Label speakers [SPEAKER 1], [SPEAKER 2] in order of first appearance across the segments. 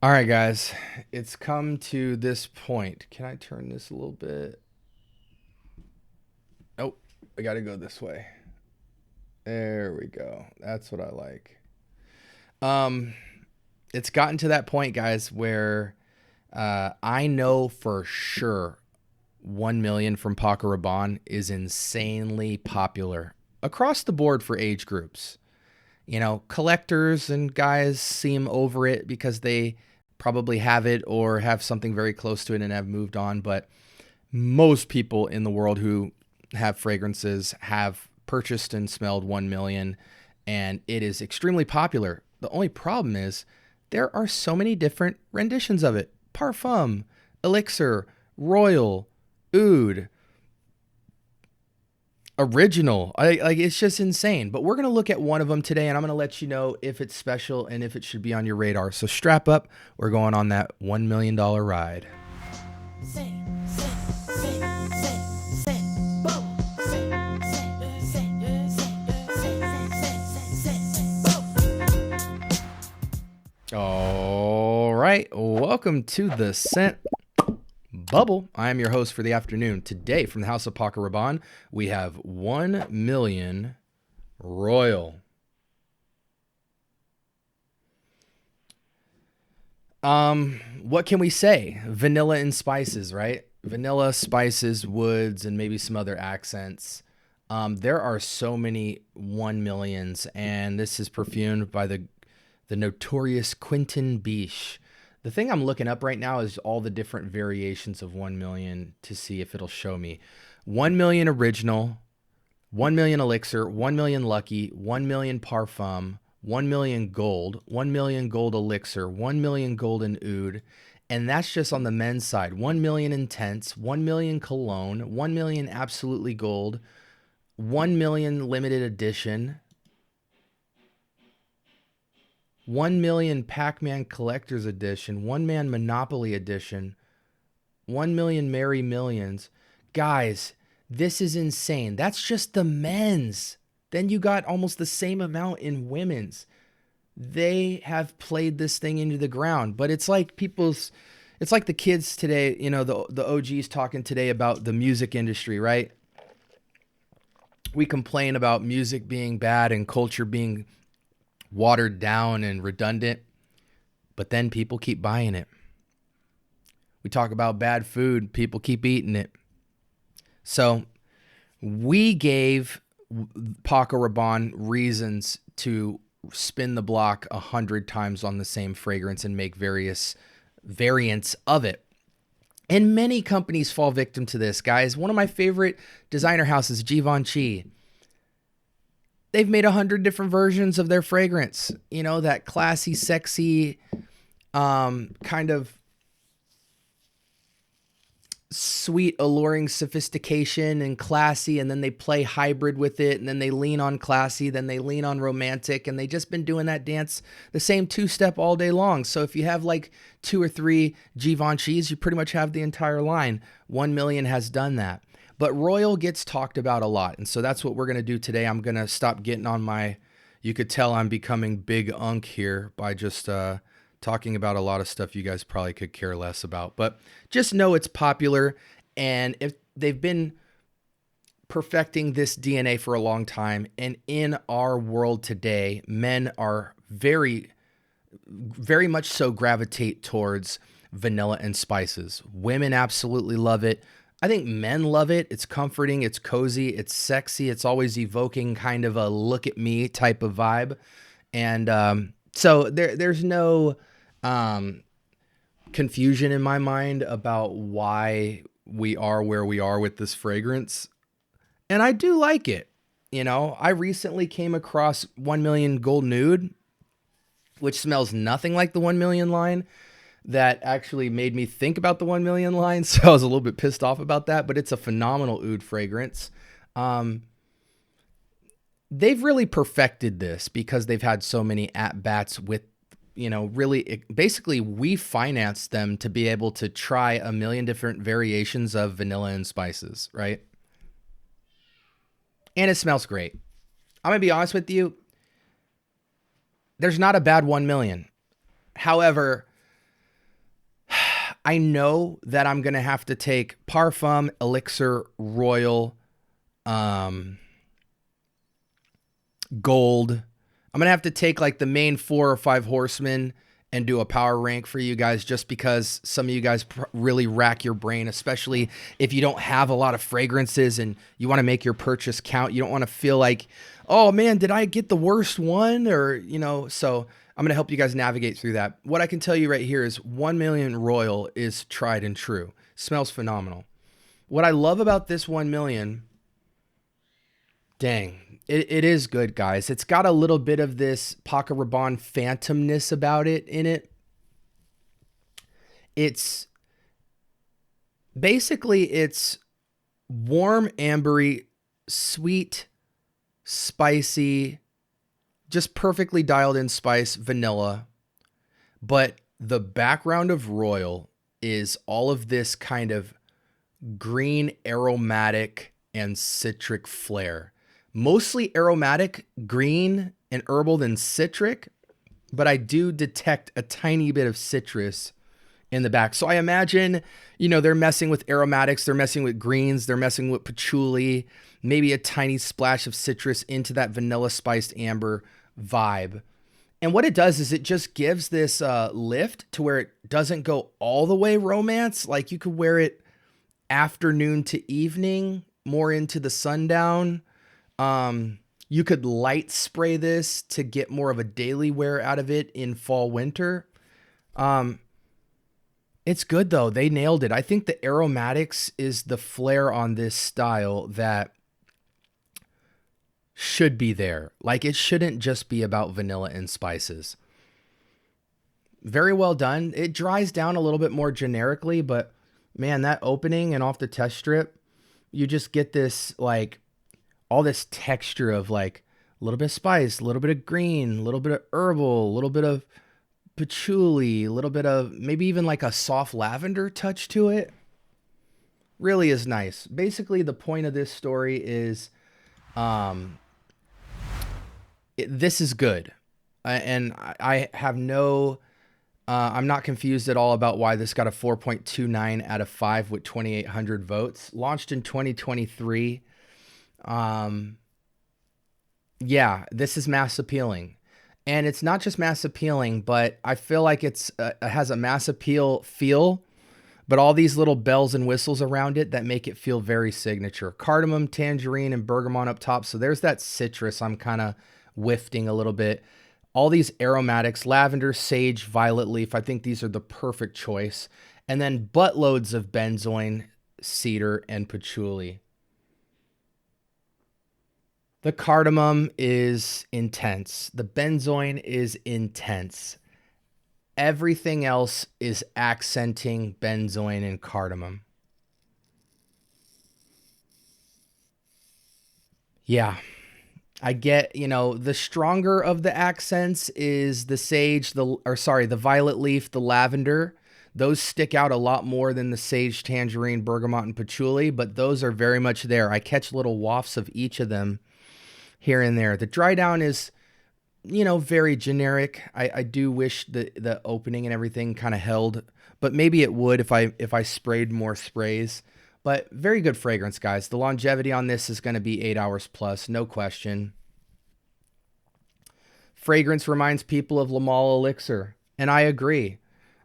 [SPEAKER 1] All right, guys, it's come to this point. Can I turn this a little bit? Oh, I got to go this way. There we go. That's what I like. Um, it's gotten to that point, guys, where I know for sure 1 million from Paco Rabanne is insanely popular across the board for age groups. You know, collectors and guys seem over it because they probably have it or have something very close to it and have moved on. But most people in the world who have fragrances have purchased and smelled 1 million, and it is extremely popular. The only problem is there are so many different renditions of it: parfum, elixir, royal, oud, original. Like, it's just insane. But we're going to look at one of them today, and I'm going to let you know if it's special and if it should be on your radar. So strap up. We're going on that $1 million ride. All right. Welcome to the Scent Bubble. I am your host for the afternoon. Today, from the house of Paco Rabanne, we have 1 million Royal. What can we say? Vanilla and spices, right? Vanilla, spices, woods, and maybe some other accents. There are so many 1 millions, and this is perfumed by the notorious Quentin Biche. The thing I'm looking up right now is all the different variations of 1 million to see if it'll show me. 1 million original, 1 million elixir, 1 million lucky, 1 million parfum, 1 million gold, 1 million gold elixir, 1 million golden oud. And that's just on the men's side. 1 million intense, 1 million cologne, 1 million absolutely gold, 1 million limited edition, 1 million Pac-Man Collector's Edition, 1 million Monopoly Edition, 1 million Merry Millions. Guys, this is insane. That's just the men's. Then you got almost the same amount in women's. They have played this thing into the ground, but it's like it's like the kids today, you know, the OGs talking today about the music industry, right? We complain about music being bad and culture being watered down and redundant, but then people keep buying it. We talk about bad food, people keep eating it. So we gave Paco Rabanne reasons to spin the block 100 times on the same fragrance and make various variants of it. And many companies fall victim to this, guys. One of my favorite designer houses, Givenchy, they've made 100 different versions of their fragrance. You know, that classy, sexy, kind of sweet, alluring sophistication and classy. And then they play hybrid with it. And then they lean on classy. Then they lean on romantic. And they just been doing that dance, the same two-step all day long. So if you have like 2 or 3 Givenchys, you pretty much have the entire line. 1 million has done that. But Royal gets talked about a lot, and so that's what we're going to do today. I'm going to stop getting on my, you could tell I'm becoming big unk here by just talking about a lot of stuff you guys probably could care less about. But just know it's popular, and if they've been perfecting this DNA for a long time, and in our world today, men are very, very much so gravitate towards vanilla and spices. Women absolutely love it. I think men love it. It's comforting, it's cozy, it's sexy, it's always evoking kind of a look at me type of vibe. And so there's no confusion in my mind about why we are where we are with this fragrance. And I do like it. You know, I recently came across 1 million Gold Nude, which smells nothing like the 1 million line. That actually made me think about the 1 million line. So I was a little bit pissed off about that, but it's a phenomenal oud fragrance. They've really perfected this because they've had so many at-bats with, you know, really, basically we financed them to be able to try a million different variations of vanilla and spices, right? And it smells great. I'm going to be honest with you. There's not a bad 1 million. However, I know that I'm going to have to take Parfum, Elixir, Royal, um, Gold. I'm going to have to take like the main 4 or 5 horsemen and do a power rank for you guys, just because some of you guys really rack your brain, especially if you don't have a lot of fragrances and you want to make your purchase count. You don't want to feel like, oh man, did I get the worst one? Or, you know, so I'm going to help you guys navigate through that. What I can tell you right here is 1 million Royal is tried and true. Smells phenomenal. What I love about this 1 million, dang, it is good, guys. It's got a little bit of this Paco Rabanne phantomness about it in it. It's basically, it's warm, ambery, sweet, spicy, just perfectly dialed in spice, vanilla. But the background of Royal is all of this kind of green, aromatic, and citric flair. Mostly aromatic, green, and herbal than citric, but I do detect a tiny bit of citrus in the back. So I imagine, you know, they're messing with aromatics, they're messing with greens, they're messing with patchouli, maybe a tiny splash of citrus into that vanilla spiced amber vibe. And what it does is it just gives this lift to where it doesn't go all the way romance. Like you could wear it afternoon to evening, more into the sundown. You could light spray this to get more of a daily wear out of it in fall, winter. It's good though. They nailed it. I think the aromatics is the flair on this style that should be there. Like it shouldn't just be about vanilla and spices. Very well done. It dries down a little bit more generically, but man, that opening and off the test strip, you just get this like all this texture of like a little bit of spice, a little bit of green, a little bit of herbal, a little bit of patchouli, a little bit of maybe even like a soft lavender touch to it. Really is nice. Basically, the point of this story is this is good. And I have no, I'm not confused at all about why this got a 4.29 out of 5 with 2,800 votes. Launched in 2023. Yeah, this is mass appealing. And it's not just mass appealing, but I feel like it has a mass appeal feel, but all these little bells and whistles around it that make it feel very signature. Cardamom, tangerine, and bergamot up top. So there's that citrus I'm kind of whiffing a little bit. All these aromatics, lavender, sage, violet leaf. I think these are the perfect choice. And then buttloads of benzoin, cedar, and patchouli. The cardamom is intense. The benzoin is intense. Everything else is accenting benzoin and cardamom. Yeah, I get, you know, the stronger of the accents is the sage, the violet leaf, the lavender. Those stick out a lot more than the sage, tangerine, bergamot, and patchouli, but those are very much there. I catch little wafts of each of them here and there. The dry down is, you know, very generic. I do wish the opening and everything kind of held, but maybe it would if I sprayed more sprays. But very good fragrance, guys. The longevity on this is going to be 8 hours plus, no question. Fragrance reminds people of Lamal Elixir, and I agree.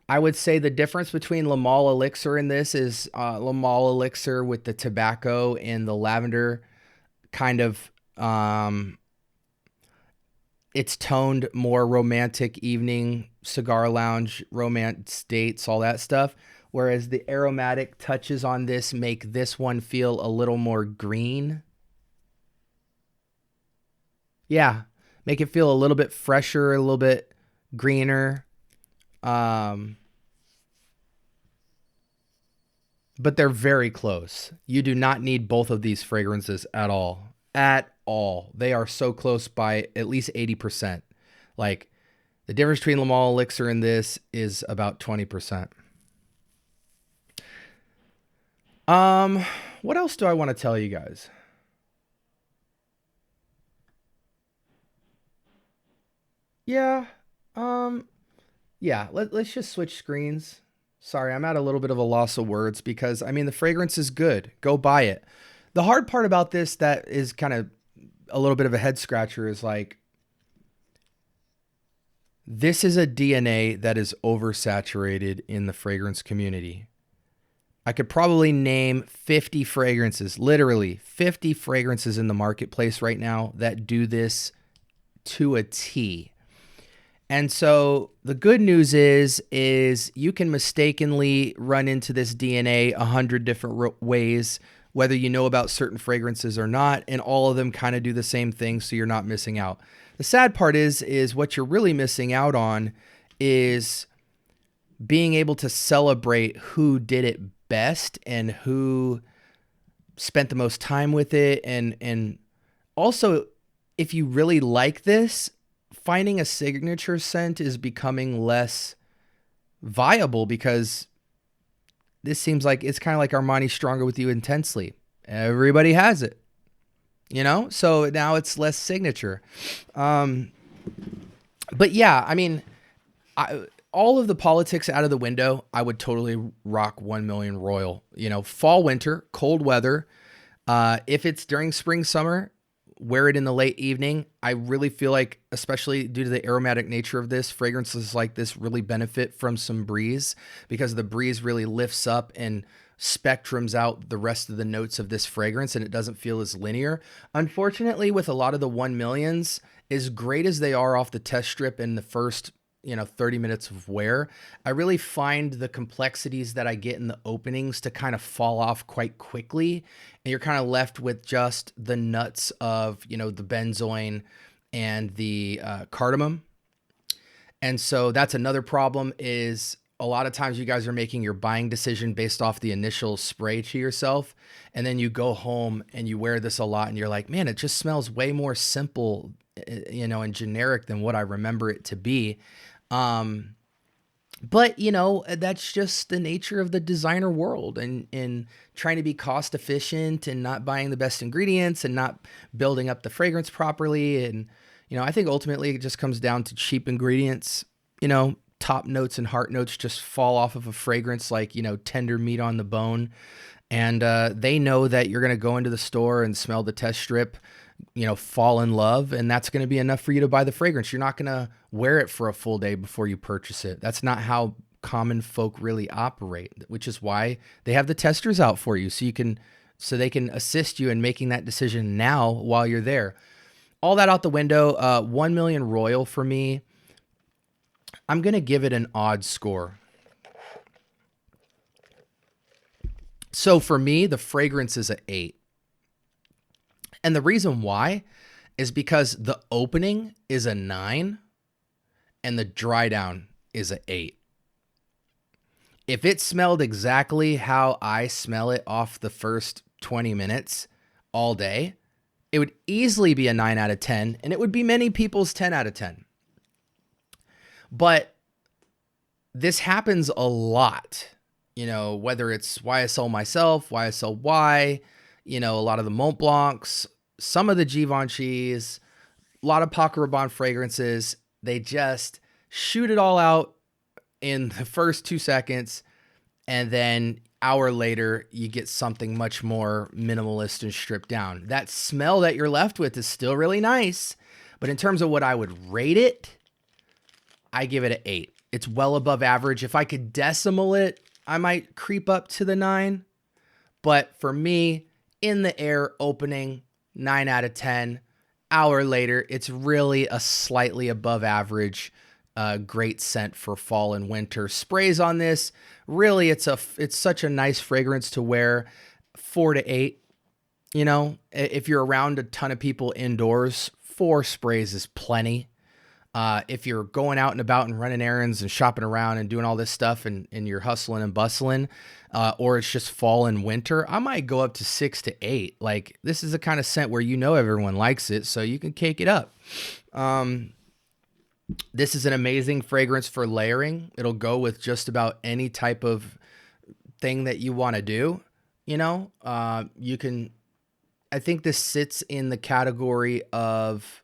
[SPEAKER 1] I would say the difference between Lamal Elixir and this is Lamal Elixir with the tobacco and the lavender kind of, it's toned more romantic evening, cigar lounge, romance dates, all that stuff. Whereas the aromatic touches on this make this one feel a little more green. Yeah, make it feel a little bit fresher, a little bit greener. But they're very close. You do not need both of these fragrances at all. At all. They are so close by at least 80%. Like the difference between Lamal Elixir and this is about 20%. What else do I want to tell you guys? Yeah. Yeah, let's just switch screens. Sorry, I'm at a little bit of a loss of words because I mean the fragrance is good. Go buy it. The hard part about this that is kind of a little bit of a head scratcher is like this is a DNA that is oversaturated in the fragrance community. I could probably name 50 fragrances, literally 50 fragrances in the marketplace right now that do this to a T. And so the good news is you can mistakenly run into this DNA 100 different ways, whether you know about certain fragrances or not, and all of them kind of do the same thing, so you're not missing out. The sad part is what you're really missing out on is being able to celebrate who did it best and who spent the most time with it. And also, if you really like this, finding a signature scent is becoming less viable because this seems like it's kind of like Armani Stronger With You Intensely. Everybody has it, you know? So now it's less signature. But yeah, I mean, all of the politics out of the window, I would totally rock 1 million Royal. You know, fall, winter, cold weather. If it's during spring, summer, wear it in the late evening. I really feel like, especially due to the aromatic nature of this, fragrances like this really benefit from some breeze because the breeze really lifts up and spectrums out the rest of the notes of this fragrance and it doesn't feel as linear. Unfortunately, with a lot of the 1 millions, as great as they are off the test strip in the first 30 minutes of wear, I really find the complexities that I get in the openings to kind of fall off quite quickly. And you're kind of left with just the nuts of, the benzoin and the cardamom. And so that's another problem is a lot of times you guys are making your buying decision based off the initial spray to yourself. And then you go home and you wear this a lot and you're like, man, it just smells way more simple, and generic than what I remember it to be. But that's just the nature of the designer world and trying to be cost efficient and not buying the best ingredients and not building up the fragrance properly. And, I think ultimately it just comes down to cheap ingredients, top notes and heart notes just fall off of a fragrance like, tender meat on the bone. And, they know that you're going to go into the store and smell the test strip, fall in love, and that's going to be enough for you to buy the fragrance. You're not going to wear it for a full day before you purchase it. That's not how common folk really operate, which is why they have the testers out for you so they can assist you in making that decision now while you're there. All that out the window. 1 million Royal for me. I'm going to give it an odd score. So for me, the fragrance is an 8. And the reason why is because the opening is a 9 and the dry down is an 8. If it smelled exactly how I smell it off the first 20 minutes all day, it would easily be a 9 out of 10, and it would be many people's 10 out of 10. But this happens a lot, whether it's YSL myself, YSL Y, a lot of the Mont Blancs, some of the Givenchy's, a lot of Paco Rabanne fragrances. They just shoot it all out in the first 2 seconds, and then hour later, you get something much more minimalist and stripped down. That smell that you're left with is still really nice, but in terms of what I would rate it, I give it an 8. It's well above average. If I could decimal it, I might creep up to the 9, but for me, in the air opening, 9 out of 10. Hour later, it's really a slightly above average, great scent for fall and winter. Sprays on this, really, it's such a nice fragrance to wear. 4 to 8. If you're around a ton of people indoors, 4 sprays is plenty. If you're going out and about and running errands and shopping around and doing all this stuff and you're hustling and bustling, or it's just fall and winter, I might go up to 6 to 8. Like, this is the kind of scent where everyone likes it, so you can cake it up. This is an amazing fragrance for layering. It'll go with just about any type of thing that you want to do. I think this sits in the category of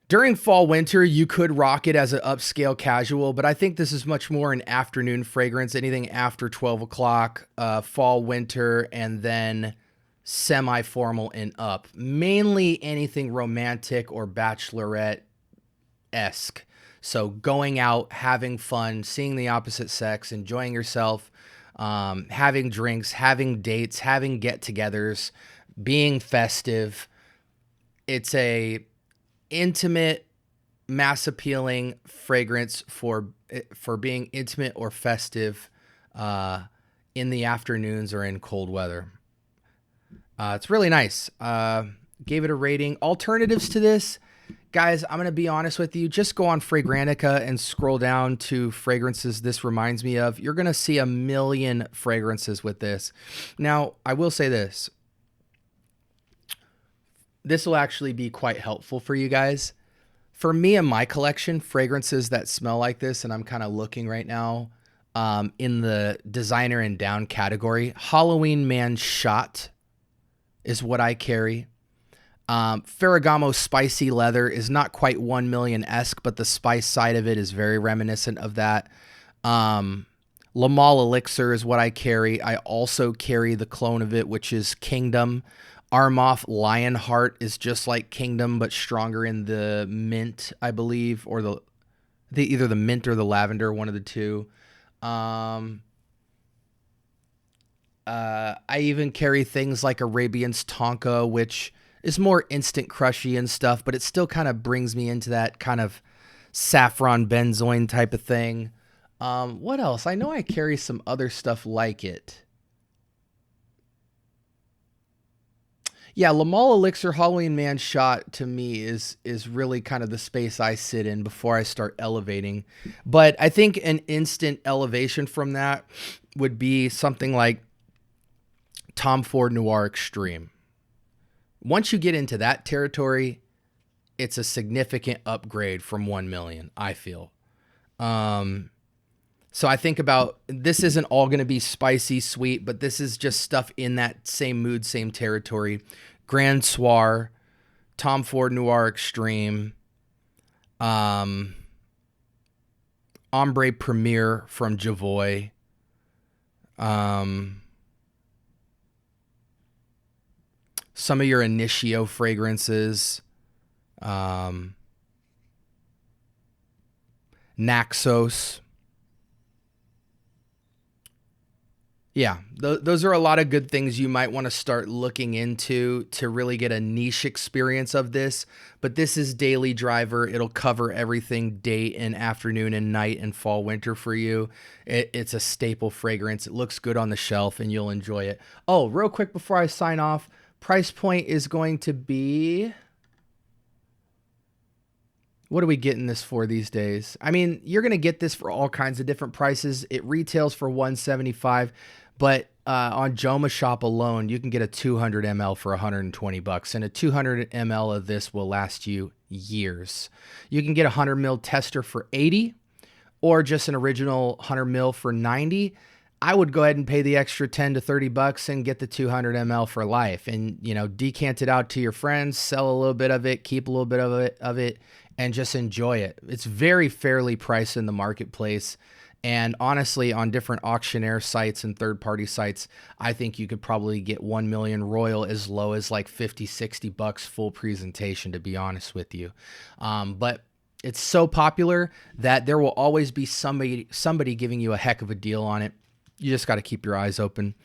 [SPEAKER 1] During fall, winter, you could rock it as an upscale casual, but I think this is much more an afternoon fragrance, anything after 12 o'clock, fall, winter, and then semi-formal and up. Mainly anything romantic or bachelorette-esque. So going out, having fun, seeing the opposite sex, enjoying yourself, having drinks, having dates, having get-togethers, being festive. It's a intimate, mass appealing fragrance for being intimate or festive in the afternoons or in cold weather. It's really nice. Gave it a rating. Alternatives to this, guys, I'm going to be honest with you. Just go on Fragrantica and scroll down to fragrances this reminds me of. You're going to see a million fragrances with this. Now, I will say this. This will actually be quite helpful for you guys. For me and my collection, fragrances that smell like this, and I'm kind of looking right now in the designer and down category, Halloween Man Shot is what I carry. Ferragamo Spicy Leather is not quite 1 million-esque, but the spice side of it is very reminiscent of that. Lamal Elixir is what I carry. I also carry the clone of it, which is Kingdom. Armoff Lionheart is just like Kingdom, but stronger in the mint, I believe, or either the mint or the lavender, one of the two. I even carry things like Arabian's Tonka, which is more instant crushy and stuff, but it still kind of brings me into that kind of saffron benzoin type of thing. What else? I know I carry some other stuff like it. Yeah, Lamal Elixir Halloween Man Shot to me is really kind of the space I sit in before I start elevating. But I think an instant elevation from that would be something like Tom Ford Noir Extreme. Once you get into that territory, it's a significant upgrade from 1 million, I feel. So I think about, this isn't all going to be spicy, sweet, but this is just stuff in that same mood, same territory. Grand Soir, Tom Ford Noir Extreme, Ombre Premier from Javoy, some of your Initio fragrances, Naxos. Yeah, those are a lot of good things you might want to start looking into to really get a niche experience of this. But this is Daily Driver. It'll cover everything day and afternoon and night and fall, winter for you. It's a staple fragrance. It looks good on the shelf and you'll enjoy it. Oh, real quick before I sign off, price point is going to be... What are we getting this for these days? I mean, you're going to get this for all kinds of different prices. It retails for $175, but on Joma Shop alone, you can get a 200 ml for $120, and a 200 ml of this will last you years. You can get a 100 ml tester for $80, or just an original 100 ml for $90. I would go ahead and pay the extra $10 to $30 and get the 200 ml for life, and decant it out to your friends, sell a little bit of it, keep a little bit of it, and just enjoy it. It's very fairly priced in the marketplace. And honestly, on different auctioneer sites and third-party sites, I think you could probably get 1 million Royal as low as like $50-$60 full presentation, to be honest with you. But it's so popular that there will always be somebody giving you a heck of a deal on it. You just got to keep your eyes open.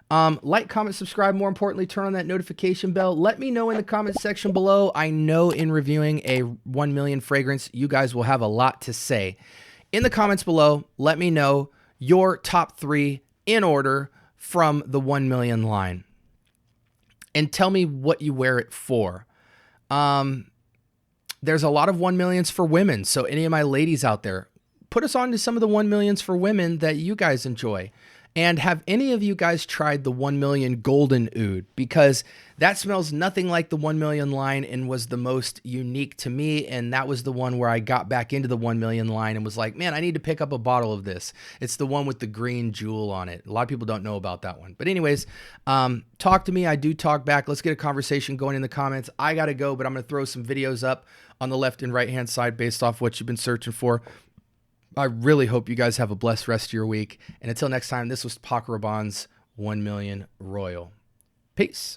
[SPEAKER 1] Like, comment, subscribe. More importantly, turn on that notification bell. Let me know in the comment section below. I know in reviewing a 1 million fragrance, you guys will have a lot to say. In the comments below, let me know your top 3 in order from the 1 million line. And tell me what you wear it for. There's a lot of 1 millions for women. So any of my ladies out there, put us on to some of the 1 millions for women that you guys enjoy. And have any of you guys tried the 1 million Golden Oud? Because that smells nothing like the 1 million line and was the most unique to me. And that was the one where I got back into the 1 million line and was like, man, I need to pick up a bottle of this. It's the one with the green jewel on it. A lot of people don't know about that one. But anyways, talk to me. I do talk back. Let's get a conversation going in the comments. I got to go, but I'm going to throw some videos up on the left and right hand side based off what you've been searching for. I really hope you guys have a blessed rest of your week. And until next time, this was Paco Rabanne's 1 Million Royal. Peace.